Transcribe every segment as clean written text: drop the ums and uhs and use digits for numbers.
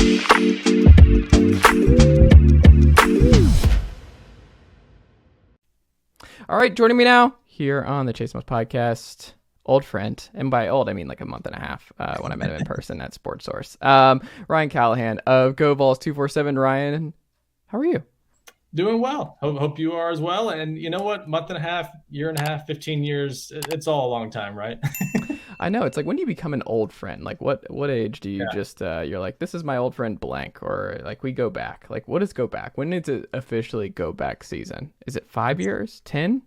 All right, joining me now here on the Chase Moss podcast, old friend, and by old I mean like a month and a half when I met him in person at Sports Source, Ryan Callahan of GoVols247. Ryan, how are you? Doing well. Hope you are as well. And you know what? Month and a half, year and a half, 15 years, it's all a long time, right? I know. It's like, when do you become an old friend? Like what age do you just, you're like, this is my old friend blank, or like we go back? Like, what is go back? When is it officially go back season? Is it 5 years? 10?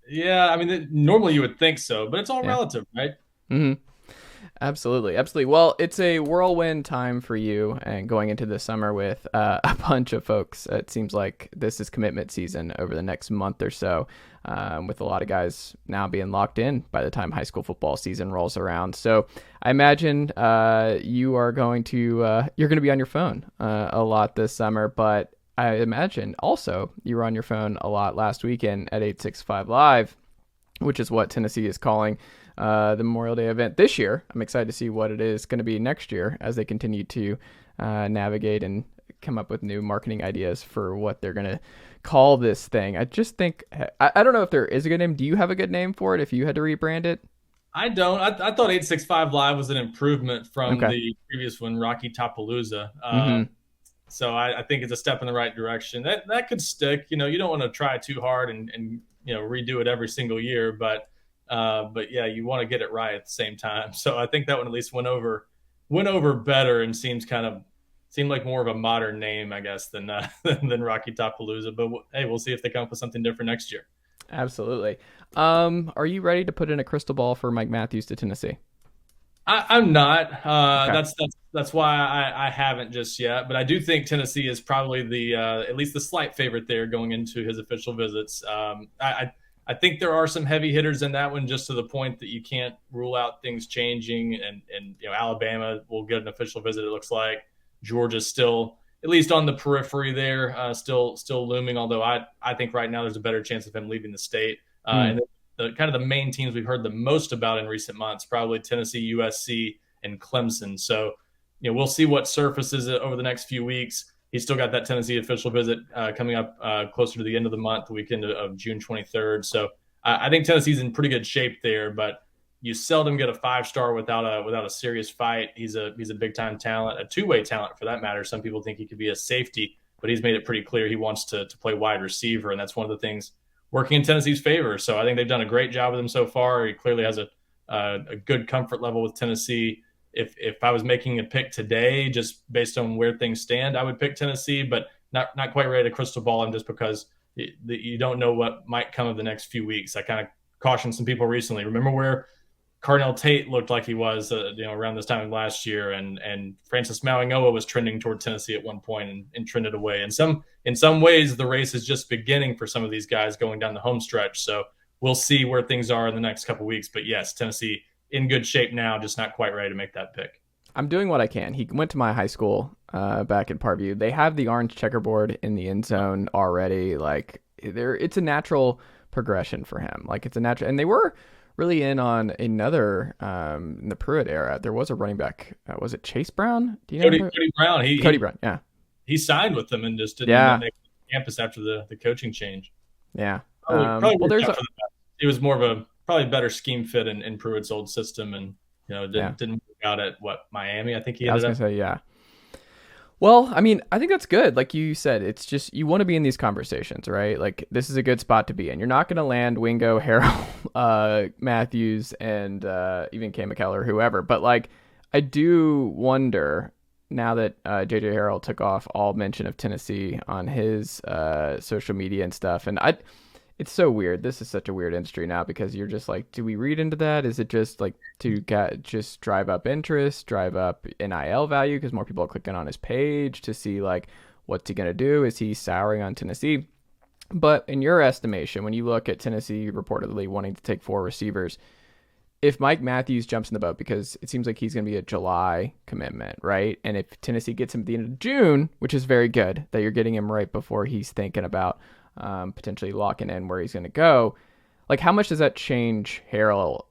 Yeah, I mean, normally you would think so, but it's all relative, right? Mm-hmm. Absolutely. Well, it's a whirlwind time for you, and going into the summer with a bunch of folks. It seems like this is commitment season over the next month or so, with a lot of guys now being locked in by the time high school football season rolls around. So I imagine you're going to be on your phone a lot this summer, but I imagine also you were on your phone a lot last weekend at 865 Live, which is what Tennessee is calling the Memorial Day event this year. I'm excited to see what it is going to be next year as they continue to navigate and come up with new marketing ideas for what they're going to call this thing. I just think, I don't know if there is a good name. Do you have a good name for it if you had to rebrand it? I don't. I thought 865 Live was an improvement from the previous one, Rocky Topalooza. So I think it's a step in the right direction. That could stick. You know, you don't want to try too hard and redo it every single year, but yeah, you want to get it right at the same time. So I think that one at least went over better and seemed like more of a modern name, I guess, than Rocky Topalooza. But hey, we'll see if they come up with something different next year. Absolutely. Are you ready to put in a crystal ball for Mike Matthews to Tennessee? I'm not. That's why I haven't just yet. But I do think Tennessee is probably the at least the slight favorite there going into his official visits. I think there are some heavy hitters in that one, just to the point that you can't rule out things changing. And Alabama will get an official visit, it looks like. Georgia's still, at least on the periphery there, still looming. Although I think right now there's a better chance of him leaving the state. And the kind of the main teams we've heard the most about in recent months, probably Tennessee, USC, and Clemson. So, we'll see what surfaces over the next few weeks. He's still got that Tennessee official visit coming up closer to the end of the month, the weekend of June 23rd. So I think Tennessee's in pretty good shape there, but you seldom get a 5-star without a serious fight. He's a big time talent, a two-way talent for that matter. Some people think he could be a safety, but he's made it pretty clear he wants to play wide receiver, and that's one of the things working in Tennessee's favor. So I think they've done a great job with him so far. He clearly has a good comfort level with Tennessee. If I was making a pick today, just based on where things stand, I would pick Tennessee, but not quite ready to crystal ball him just because you don't know what might come of the next few weeks. I kind of cautioned some people recently. Remember where Carnell Tate looked like he was, around this time of last year, and Francis Mauigoa was trending toward Tennessee at one point and trended away. In some ways, the race is just beginning for some of these guys going down the home stretch. So we'll see where things are in the next couple of weeks. But yes, Tennessee in good shape now, just not quite ready to make that pick. I'm doing what I can. He went to my high school back in Parkview. They have the orange checkerboard in the end zone already. Like, it's a natural progression for him. Like, it's a natural, and they were really in on another in the Pruitt era. There was a running back. Was it Chase Brown? Do you know Cody Brown? Cody Brown. Yeah, he signed with them and just didn't make campus after the coaching change. Yeah. Probably it was more of a probably better scheme fit in Pruitt's old system, and didn't work out at Miami. I think he ended up. I was gonna say yeah. Well, I mean, I think that's good. Like you said, it's just you want to be in these conversations, right? Like, this is a good spot to be in. You're not going to land Wingo, Harrell, Matthews, and even Kay McKellar or whoever. But, like, I do wonder, now that J.J. Harrell took off all mention of Tennessee on his social media and stuff, and it's so weird. This is such a weird industry now because you're just like, do we read into that? Is it just like to just drive up interest, drive up NIL value because more people are clicking on his page to see like what's he going to do? Is he souring on Tennessee? But in your estimation, when you look at Tennessee reportedly wanting to take 4 receivers, if Mike Matthews jumps in the boat, because it seems like he's going to be a July commitment, right? And if Tennessee gets him at the end of June, which is very good that you're getting him right before he's thinking about potentially locking in where he's going to go. Like, how much does that change Harrell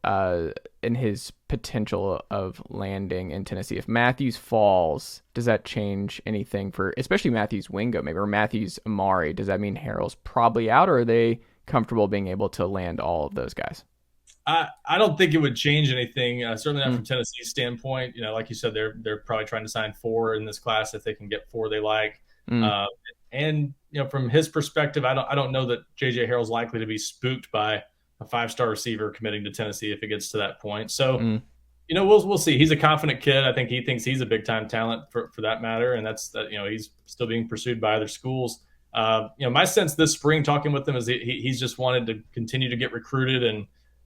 in his potential of landing in Tennessee? If Matthews falls, does that change anything for, especially Matthews Wingo, maybe, or Matthews Amari? Does that mean Harrell's probably out, or are they comfortable being able to land all of those guys? I don't think it would change anything. Certainly not from Mm, Tennessee's standpoint. Like you said, they're probably trying to sign 4 in this class if they can get 4 they like. mm, Uh, and from his perspective, I don't know that JJ Harrell's likely to be spooked by a 5-star receiver committing to Tennessee if it gets to that point. So mm. we'll see. He's a confident kid. I think he thinks he's a big time talent for that matter, and that's that. He's still being pursued by other schools. My sense this spring talking with him is he's just wanted to continue to get recruited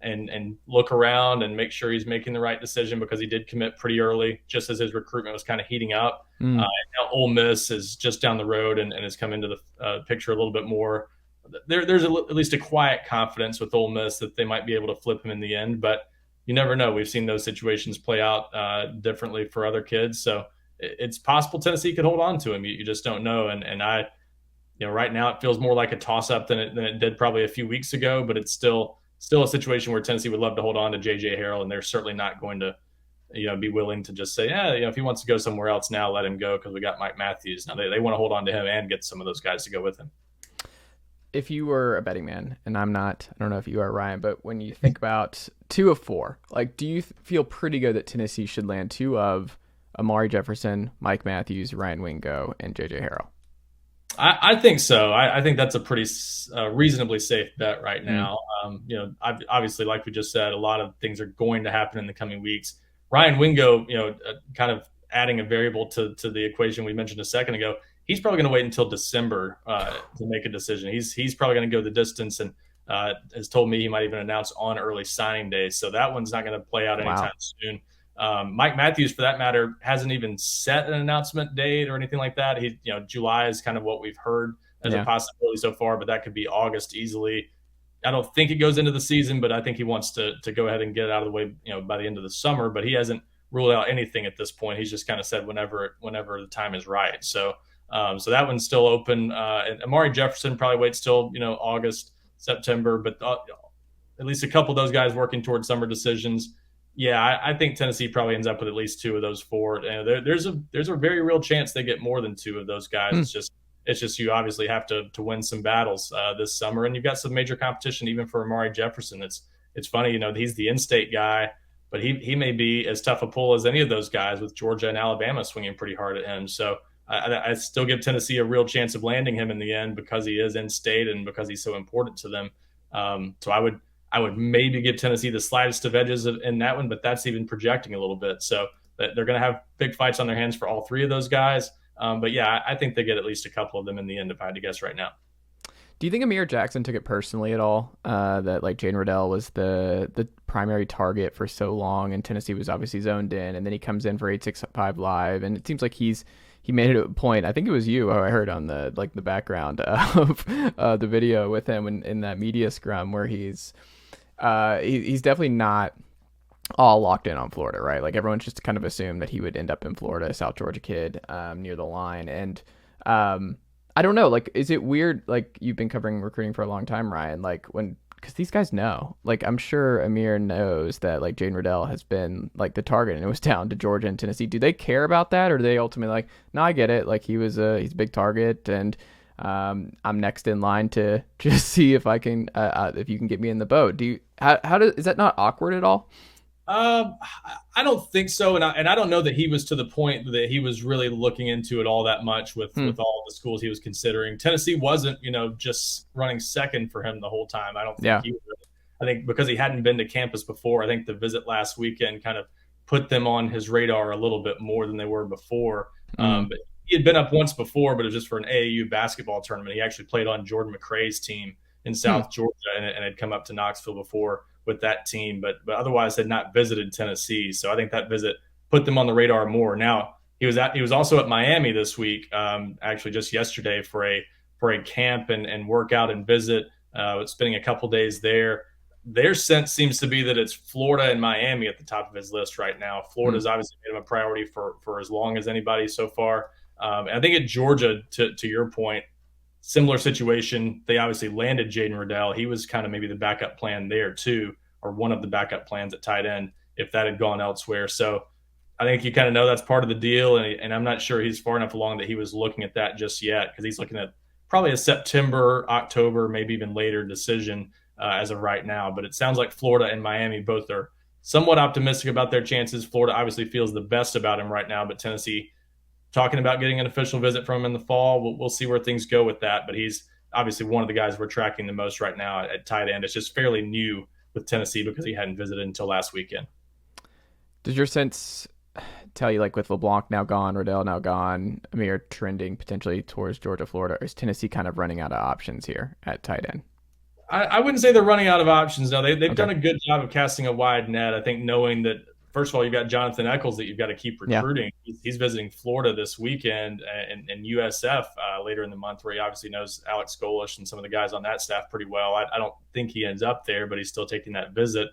and look around and make sure he's making the right decision because he did commit pretty early, just as his recruitment was kind of heating up. Mm. Now Ole Miss is just down the road and has come into the picture a little bit more. There's at least a quiet confidence with Ole Miss that they might be able to flip him in the end, but you never know. We've seen those situations play out differently for other kids, so it's possible Tennessee could hold on to him. You just don't know, and right now it feels more like a toss up than it did probably a few weeks ago, but it's still a situation where Tennessee would love to hold on to JJ Harrell, and they're certainly not going to be willing to just say, yeah, if he wants to go somewhere else now, let him go because we got Mike Matthews. Now they want to hold on to him and get some of those guys to go with him. If you were a betting man, and I'm not, I don't know if you are, Ryan, but when you think about 2 of 4, like, do you feel pretty good that Tennessee should land 2 of Amari Jefferson, Mike Matthews, Ryan Wingo, and JJ Harrell? I think so. I think that's a pretty reasonably safe bet right Mm. now. Obviously, like we just said, a lot of things are going to happen in the coming weeks. Ryan Wingo, kind of adding a variable to the equation we mentioned a second ago. He's probably going to wait until December to make a decision. He's probably going to go the distance and has told me he might even announce on early signing day. So that one's not going to play out anytime Wow. soon. Mike Matthews, for that matter, hasn't even set an announcement date or anything like that. July is kind of what we've heard as a Yeah. possibility so far, but that could be August easily. I don't think it goes into the season, but I think he wants to go ahead and get it out of the way, by the end of the summer. But he hasn't ruled out anything at this point. He's just kind of said whenever the time is right. So that one's still open. And Amari Jefferson probably waits till August, September, but at least a couple of those guys working towards summer decisions. Yeah, I think Tennessee probably ends up with at least 2 of those 4. There's a very real chance they get more than 2 of those guys. Hmm. It's just you obviously have to win some battles this summer, and you've got some major competition even for Amari Jefferson. It's funny, he's the in-state guy, but he may be as tough a pull as any of those guys with Georgia and Alabama swinging pretty hard at him. So I still give Tennessee a real chance of landing him in the end because he is in-state and because he's so important to them. So I would maybe give Tennessee the slightest of edges in that one, but that's even projecting a little bit. So they're going to have big fights on their hands for all 3 of those guys. But yeah, I think they get at least a couple of them in the end if I had to guess right now. Do you think Amir Jackson took it personally at all? That like Jane Riddell was the primary target for so long, and Tennessee was obviously zoned in, and then he comes in for 865 live, and it seems like he made it a point. I think it was you, I heard on the background of the video with him in that media scrum where he's definitely not all locked in on Florida, right? Like everyone just kind of assumed that he would end up in Florida, South Georgia kid, near the line, and I don't know. Like, is it weird? Like, you've been covering recruiting for a long time, Ryan. Like, because these guys know. Like, I'm sure Amir knows that like Jane Riddell has been like the target, and it was down to Georgia and Tennessee. Do they care about that, or do they ultimately like, no, I get it. Like, he's a big target, and I'm next in line to just see if I can if you can get me in the boat. Is that not awkward at all? I don't think so, and I don't know that he was to the point that he was really looking into it all that much with Hmm. all the schools he was considering. Tennessee wasn't, just running second for him the whole time. I don't think Yeah. he was. I think because he hadn't been to campus before, I think the visit last weekend kind of put them on his radar a little bit more than they were before. Mm. But he had been up once before, but it was just for an AAU basketball tournament. He actually played on Jordan McRae's team in Hmm. South Georgia and had come up to Knoxville before with that team, but otherwise had not visited Tennessee. So I think that visit put them on the radar more. Now he was also at Miami this week, actually just yesterday for a camp and workout and visit, spending a couple days there. Their sense seems to be that it's Florida and Miami at the top of his list right now. Hmm. Florida's obviously made him a priority for as long as anybody so far. And I think at Georgia, to your point, similar situation. They obviously landed Jaden Riddell. He was kind of maybe the backup plan there too, or one of the backup plans at tight end if that had gone elsewhere. So I think you kind of know that's part of the deal, and I'm not sure he's far enough along that he was looking at that just yet, because he's looking at probably a September, October, maybe even later decision as of right now. But it sounds like Florida and Miami both are somewhat optimistic about their chances. Florida obviously feels the best about him right now, but Tennessee talking about getting an official visit from him in the fall. We'll see where things go with that, but he's obviously one of the guys we're tracking the most right now at tight end. It's just fairly new with Tennessee because he hadn't visited until last weekend. Does your sense tell you, like, with LeBlanc now gone, Riddell now gone, Amir trending potentially towards Georgia, Florida, or is Tennessee kind of running out of options here at tight end? I wouldn't say they're running out of options. No, they've done a good job of casting a wide net. I think knowing that, first of all, you've got Jonathan Eccles that you've got to keep recruiting. Yeah. He's visiting Florida this weekend and USF later in the month, where he obviously knows Alex Golish and some of the guys on that staff pretty well. I don't think he ends up there, but he's still taking that visit.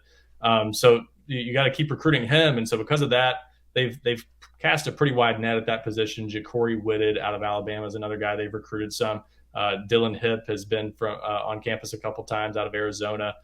So you got to keep recruiting him. And so because of that, they've cast a pretty wide net at that position. Ja'Cory Whitted out of Alabama is another guy they've recruited some. Dylan Hip has been on campus a couple times out of Arizona.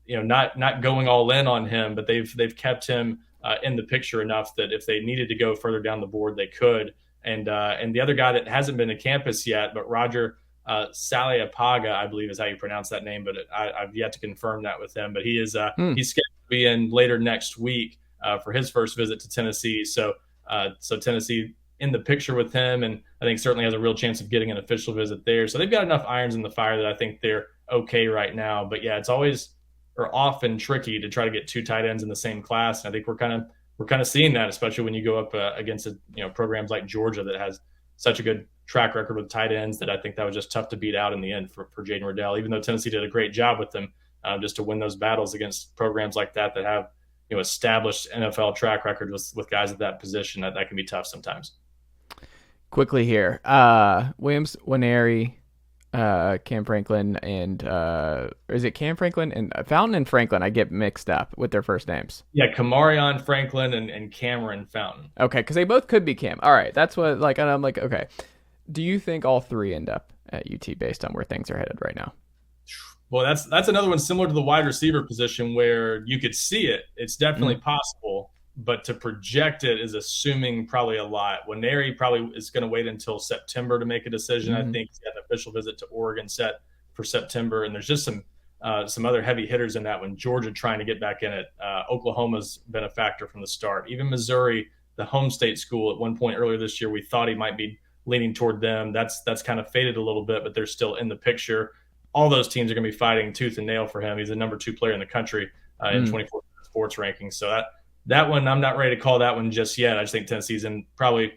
Not going all in on him, but they've kept him in the picture enough that if they needed to go further down the board, they could. And the other guy that hasn't been to campus yet, but Roger Saliapaga, I believe is how you pronounce that name, but I've yet to confirm that with him. But he is he's scheduled to be in later next week for his first visit to Tennessee. So Tennessee in the picture with him, and I think certainly has a real chance of getting an official visit there. So they've got enough irons in the fire that I think they're okay right now. But yeah, it's always or often tricky to try to get two tight ends in the same class. And I think we're kind of seeing that, especially when you go up against programs like Georgia that has such a good track record with tight ends, that I think that was just tough to beat out in the end for Jaden Riddell, even though Tennessee did a great job with them, just to win those battles against programs like that have established NFL track record with guys at that position. That can be tough sometimes. Quickly here, Williams, Nwaneri, Cam Franklin, and is it Cam Franklin and Fountain and Franklin? I get mixed up with their first names. Yeah, Kamarion Franklin and Cameron Fountain. Okay, because they both could be Cam. All right, that's what and I'm like, okay. Do you think all three end up at UT based on where things are headed right now? Well, that's another one similar to the wide receiver position where you could see it. It's definitely possible. But to project it is assuming probably a lot. Nwaneri probably is going to wait until September to make a decision. I think he's got an official visit to Oregon set for September. And there's just some other heavy hitters in that one. Georgia trying to get back in it. Oklahoma's been a factor from the start. Even Missouri, the home state school, at one point earlier this year, we thought he might be leaning toward them. That's kind of faded a little bit, but they're still in the picture. All those teams are going to be fighting tooth and nail for him. He's the number 2 player in the country in 24 sports rankings. So that one, I'm not ready to call that one just yet. I just think Tennessee's in probably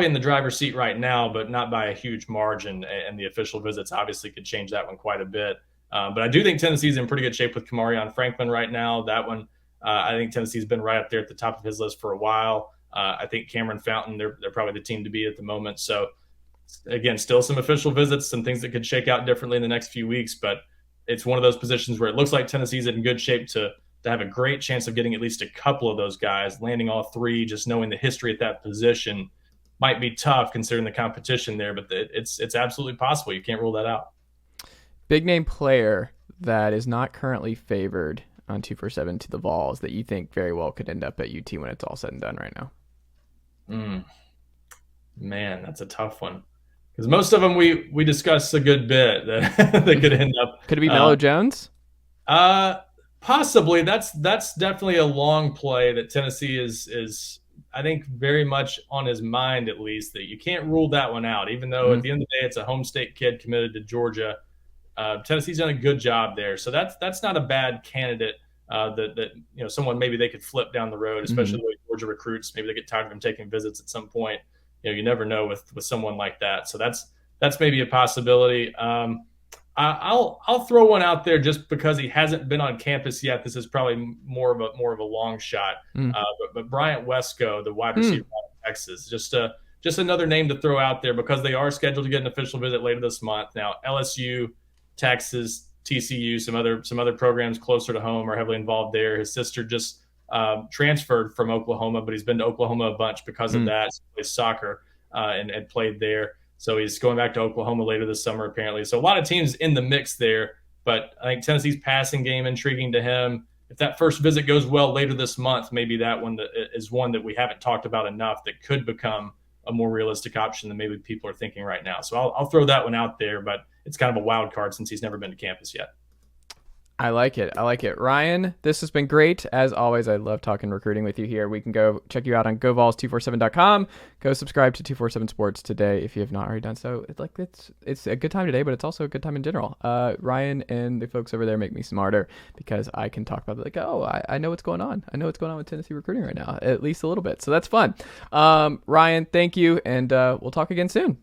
in the driver's seat right now, but not by a huge margin. And the official visits obviously could change that one quite a bit. But I do think Tennessee's in pretty good shape with Kamarion Franklin right now. That one, I think Tennessee's been right up there at the top of his list for a while. I think Cameron Fountain, they're probably the team to beat at the moment. So again, still some official visits, some things that could shake out differently in the next few weeks, but it's one of those positions where it looks like Tennessee's in good shape to have a great chance of getting at least a couple of those guys. Landing all three, just knowing the history at that position might be tough considering the competition there, but it's absolutely possible. You can't rule that out. Big name player that is not currently favored on 247 to the Vols that you think very well could end up at UT when it's all said and done right now? Man, that's a tough one. Because most of them we discussed a good bit that they could end up. Could it be Mello Jones? Possibly. That's definitely a long play that Tennessee is I think very much on his mind, at least, that you can't rule that one out, even though at the end of the day it's a home state kid committed to Georgia. Tennessee's done a good job there. So that's not a bad candidate that someone maybe they could flip down the road, especially the way Georgia recruits. Maybe they get tired of him taking visits at some point. You never know with someone like that. So that's maybe a possibility. I'll throw one out there just because he hasn't been on campus yet. This is probably more of a long shot. But Bryant Wesco, the wide receiver out of Texas, just another name to throw out there because they are scheduled to get an official visit later this month. Now LSU, Texas, TCU, some other programs closer to home are heavily involved there. His sister just transferred from Oklahoma, but he's been to Oklahoma a bunch because of that. He plays soccer and played there. So he's going back to Oklahoma later this summer, apparently. So a lot of teams in the mix there. But I think Tennessee's passing game intriguing to him. If that first visit goes well later this month, maybe that one is one that we haven't talked about enough that could become a more realistic option than maybe people are thinking right now. So I'll throw that one out there, but it's kind of a wild card since he's never been to campus yet. I like it. Ryan, this has been great. As always, I love talking recruiting with you here. We can go check you out on GoVols247.com. Go subscribe to 247 Sports today if you have not already done so. It's a good time today, but it's also a good time in general. Ryan and the folks over there make me smarter because I can talk about I know what's going on. I know what's going on with Tennessee recruiting right now, at least a little bit. So that's fun. Ryan, thank you, and we'll talk again soon.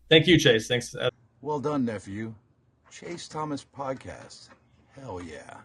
Thank you, Chase. Thanks. Well done, nephew. Chase Thomas Podcast. Hell yeah.